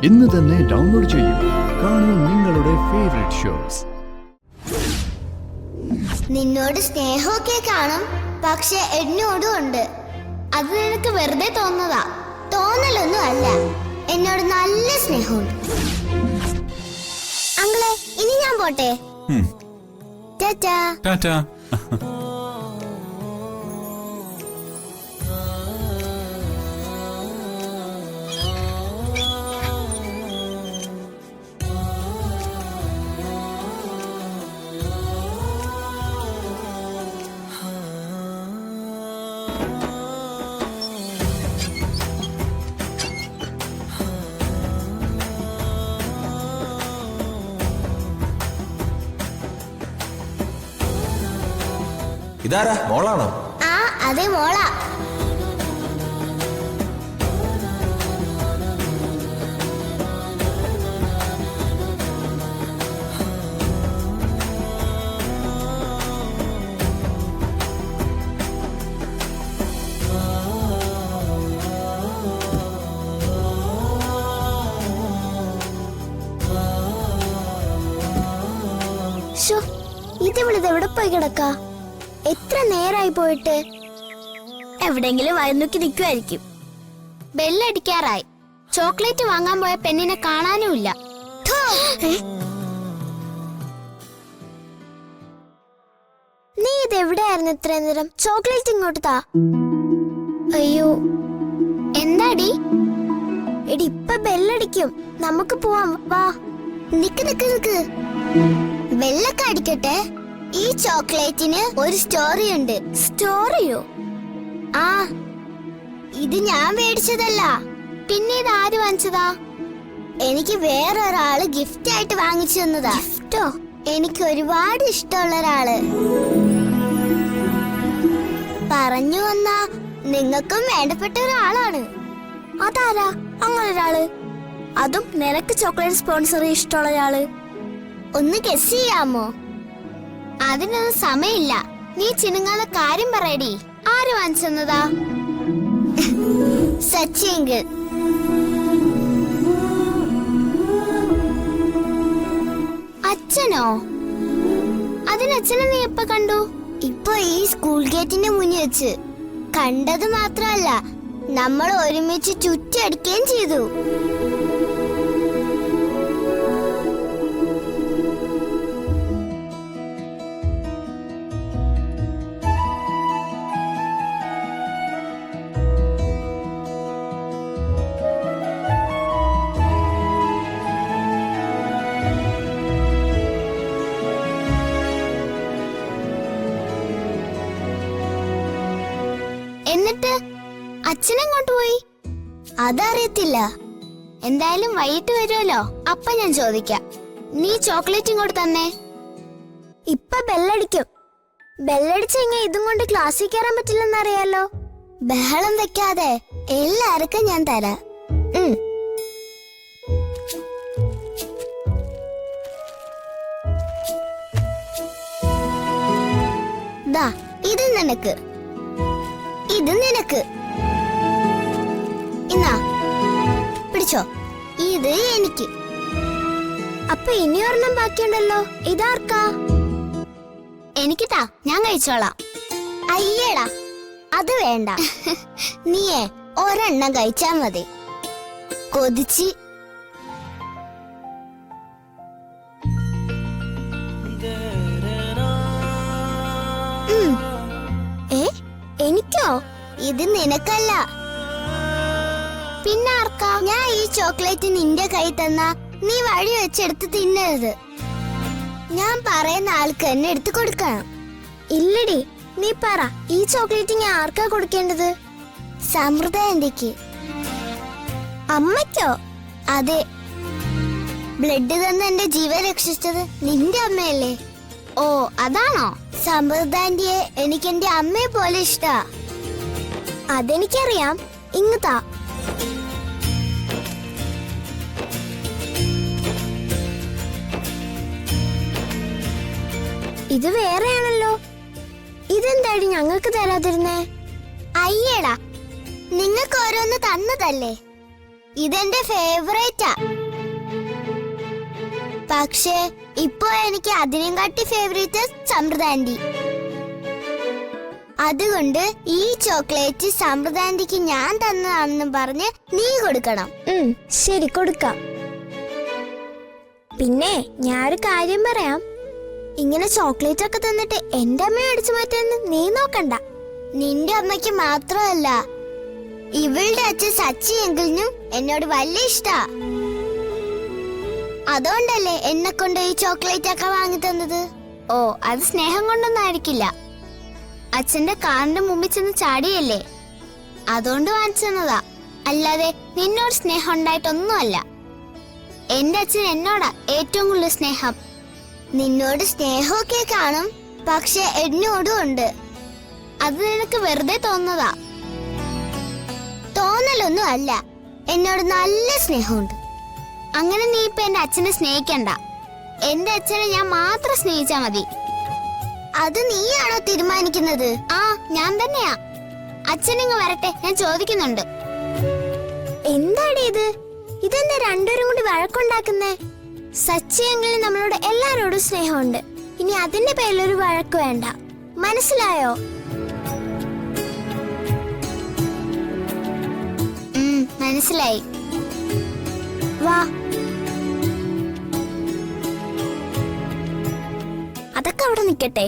ഇന്ന് തന്നെ ഡൗൺലോഡ് ചെയ്യൂ. കാണൂ നിങ്ങളുടെ ഫേവറേറ്റ് ഷോസ്. നിന്നോട് സ്നേഹമൊക്കെ കാണും, പക്ഷെ എന്നോടും ഉണ്ട്. അത് നിനക്ക് വെറുതെ തോന്നുന്നതാ, തോന്നലൊന്നും അല്ല. എന്നോട് നല്ല സ്നേഹമുണ്ട്. അങ്കിളെ, ഇനി ഞാൻ പോട്ടെ. ടാറ്റാ. ടാറ്റാ. ഇതാരാ, മോളാണോ? ആ, അതെ, മോളാ. ഇതിവിളിത് എവിടെ പോയി കിടക്ക? എത്ര നേരായി പോയിട്ട്? എവിടെങ്കിലും വയന്നൂക്കി നിൽക്കുമായിരിക്കും. ബെല്ലടിക്കാറായി. ചോക്ലേറ്റ് വാങ്ങാൻ പോയ പെണ്ണിനെ കാണാനുമില്ല. നീ ഇതെവിടെയായിരുന്നു ഇത്രയും നേരം? ചോക്ലേറ്റ് ഇങ്ങോട്ട് താ. അയ്യോ, എന്താടി? എടി, ഇപ്പൊ ബെല്ലടിക്കും, നമുക്ക് പോവാം, വാ. നിക്ക് നിക്ക് നിക്ക്, ബെല്ലൊക്കെ അടിക്കട്ടെ. ഈ ചോക്ലേറ്റിന് ഒരു സ്റ്റോറി ഉണ്ട്. സ്റ്റോറിയോ? ആ, ഇത് ഞാൻ മേടിച്ചതല്ല. പിന്നെ ഇത് ആര് വാങ്ങിച്ചതാ? എനിക്ക് വേറൊരാള് ഗിഫ്റ്റ് ആയിട്ട് വാങ്ങിച്ചു തന്നതാ. ഗിഫ്റ്റോ? എനിക്ക് ഒരുപാട് ഇഷ്ടമുള്ള ഒരാള്. പറഞ്ഞു വന്നാ നിങ്ങൾക്കും വേണ്ടപ്പെട്ട ഒരാളാണ്. അതാരാ അങ്ങനെ ഒരാള്? അതും നിനക്ക് ചോക്ലേറ്റ് സ്പോൺസർ ഇഷ്ടമുള്ള ഒരാള്. ഒന്ന് ഗസ് ചെയ്യാമോ? അതിനൊന്നും സമയമില്ല. നീ ചിനുങ്ങാതെ കാര്യം പറയടി. ആര് വാങ്ങിച്ചെന്നതാ? സച്ചിയെങ്കിൽ. അച്ഛനോ? അതിനച്ഛനെ നീ എപ്പ കണ്ടു? ഇപ്പൊ ഈ സ്കൂൾ ഗേറ്റിന്റെ മുന്നിൽ വെച്ച്. കണ്ടത് മാത്രമല്ല, നമ്മൾ ഒരുമിച്ച് ചുറ്റടിക്കുകയും ചെയ്തു. എന്നിട്ട് അച്ഛനെങ്ങോട്ട് പോയി? അതറിയത്തില്ല. എന്തായാലും വൈകിട്ട് വരുമല്ലോ, അപ്പൊ ഞാൻ ചോദിക്കാം. നീ ചോക്ലേറ്റ് ഇങ്ങോട്ട് തന്നെ. ഇപ്പൊ ബെല്ലടിക്കും. ബെല്ലടിച്ചെങ്കിൽ ഇതും കൊണ്ട് ക്ലാസ്സിൽ കയറാൻ പറ്റില്ലെന്നറിയാലോ. ബഹളം വെക്കാതെ, എല്ലാവർക്കും ഞാൻ തരാം. ദാ, ഇത് നിനക്ക്, ഇത് നിനക്ക്. ഇന്നാ പിടിച്ചോ. ഇത് എനിക്ക്. അപ്പൊ ഇനി ഒരെണ്ണം ബാക്കിയുണ്ടല്ലോ, ഇതാർക്കാ? എനിക്ക് താ, ഞാൻ കഴിച്ചോളാം. അയ്യേടാ, അത് വേണ്ട. നീയേ ഒരെണ്ണം കഴിച്ചാ മതി. കൊതിച്ച്. എനിക്കോ? ഇത് നിനക്കല്ല, പിന്നെ ആർക്കാ? ഞാൻ ഈ ചോക്ലേറ്റ് നിന്റെ കൈ തന്ന നീ വഴി വെച്ചെടുത്ത് തിന്നരുത്. ഞാൻ പറയുന്ന ആൾക്ക് എന്നെ എടുത്ത് കൊടുക്കണം. ഇല്ലടി, നീ പറ, ഈ ചോക്ലേറ്റ് ഞാൻ ആർക്കാ കൊടുക്കേണ്ടത്? സമൃദ്ധക്ക്. അമ്മയ്ക്കോ? അതെ, ബ്ലഡ് തന്ന് എന്റെ ജീവൻ രക്ഷിച്ചത് നിന്റെ അമ്മയല്ലേ? ഓ, അതാണോ? സമൃദ്ധാന്റിയെ എനിക്ക് എന്റെ അമ്മയെ പോലെ ഇഷ്ടാ. അതെനിക്കറിയാം. ഇങ്ങത്താ. ഇത് വേറെയാണല്ലോ. ഇതെന്താടി ഞങ്ങൾക്ക് തരാതിരുന്നേ? അയ്യടാ, നിങ്ങൾക്ക് ഓരോന്ന് തന്നതല്ലേ. ഇതെന്റെ ഫേവറേറ്റാ. പക്ഷേ ഇപ്പൊ എനിക്ക് അതിനും കാട്ടി ഫേവറേറ്റ് സമൃദ്ധ ആന്റി. അതുകൊണ്ട് ഈ ചോക്ലേറ്റ് സമൃദ്ധ ആന്റിക്ക് ഞാൻ തന്നതാണെന്ന് പറഞ്ഞ് നീ കൊടുക്കണം. ശരി, കൊടുക്കാം. പിന്നെ ഞാനൊരു കാര്യം പറയാം. ഇങ്ങനെ ചോക്ലേറ്റ് ഒക്കെ തന്നിട്ട് എന്റെ അമ്മയെ അടിച്ചു മാറ്റാന്ന് നീ നോക്കണ്ട. നിന്റെ അമ്മയ്ക്ക് മാത്രമല്ല, ഇവളുടെ അച്ഛൻ സച്ചി എങ്കിലും എന്നോട് വലിയ ഇഷ്ടാ. അതുകൊണ്ടല്ലേ എന്നെ കൊണ്ട് ഈ ചോക്ലേറ്റ് ഒക്കെ വാങ്ങി തന്നത്. ഓ, അത് സ്നേഹം കൊണ്ടൊന്നും ആയിരിക്കില്ല. അച്ഛന്റെ കാറിന്റെ മുമ്പിൽ ചെന്ന് ചാടിയല്ലേ, അതുകൊണ്ട് വാങ്ങിച്ചു തന്നതാ. അല്ലാതെ നിന്നോട് സ്നേഹം ഉണ്ടായിട്ടൊന്നുമല്ല. എന്റെ അച്ഛൻ എന്നോടാ ഏറ്റവും കൂടുതൽ സ്നേഹം. നിന്നോട് സ്നേഹമൊക്കെ കാണും, പക്ഷെ എന്നോടും ഉണ്ട്. അത് നിനക്ക് വെറുതെ തോന്നുന്നതാ. തോന്നലൊന്നും അല്ല, എന്നോട് നല്ല സ്നേഹമുണ്ട്. അങ്ങനെ നീ ഇപ്പൊ എന്റെ അച്ഛനെ സ്നേഹിക്കണ്ട. എന്റെ അച്ഛനെ ഞാൻ മാത്രം സ്നേഹിച്ചാ മതി. അത് നീയാണോ തീരുമാനിക്കുന്നത്? ആ, ഞാൻ തന്നെയാ. അച്ഛനിങ്ങ് വരട്ടെ, ഞാൻ ചോദിക്കുന്നുണ്ട്. എന്താടി ഇത്? ഇതെന്താ രണ്ടുപേരും കൂടി വഴക്കുണ്ടാക്കുന്നേ? സച്ചിയെങ്കിലും നമ്മളോട് എല്ലാരോടും സ്നേഹമുണ്ട്. ഇനി അതിന്റെ പേരിലൊരു വഴക്ക് വേണ്ട, മനസ്സിലായോ? മനസ്സിലായി. വാ. അതൊക്കെ അവിടെ നിക്കട്ടെ.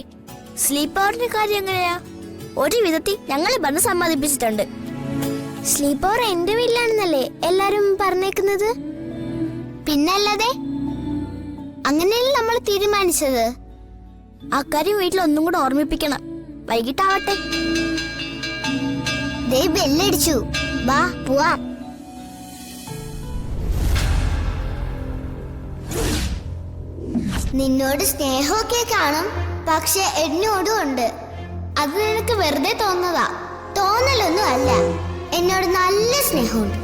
സ്ലീപ്പ് ഓവറിന്റെ കാര്യം എങ്ങനെയാ? ഒരു വിധത്തിൽ ഞങ്ങളെ പറഞ്ഞ് സമ്മതിപ്പിച്ചിട്ടുണ്ട്. സ്ലീപ്പ് ഓവർ എന്റെ വീട്ടിലാണെന്നല്ലേ എല്ലാരും പറഞ്ഞേക്കുന്നത്? പിന്നല്ലാതെ, അങ്ങനെയല്ലേ നമ്മൾ തീരുമാനിച്ചത്. അക്കാര്യം വീട്ടിൽ ഒന്നും കൂടെ ഓർമ്മിപ്പിക്കണം. വൈകിട്ടാവട്ടെ. ദേ ബെല്ലടിച്ചു. വാ പോവാം. നിന്നോട് സ്നേഹമൊക്കെ കാണും, പക്ഷെ എന്നോടും ഉണ്ട്. അത് നിനക്ക് വെറുതെ തോന്നുന്നതാ. തോന്നലൊന്നും അല്ല, എന്നോട് നല്ല സ്നേഹമുണ്ട്.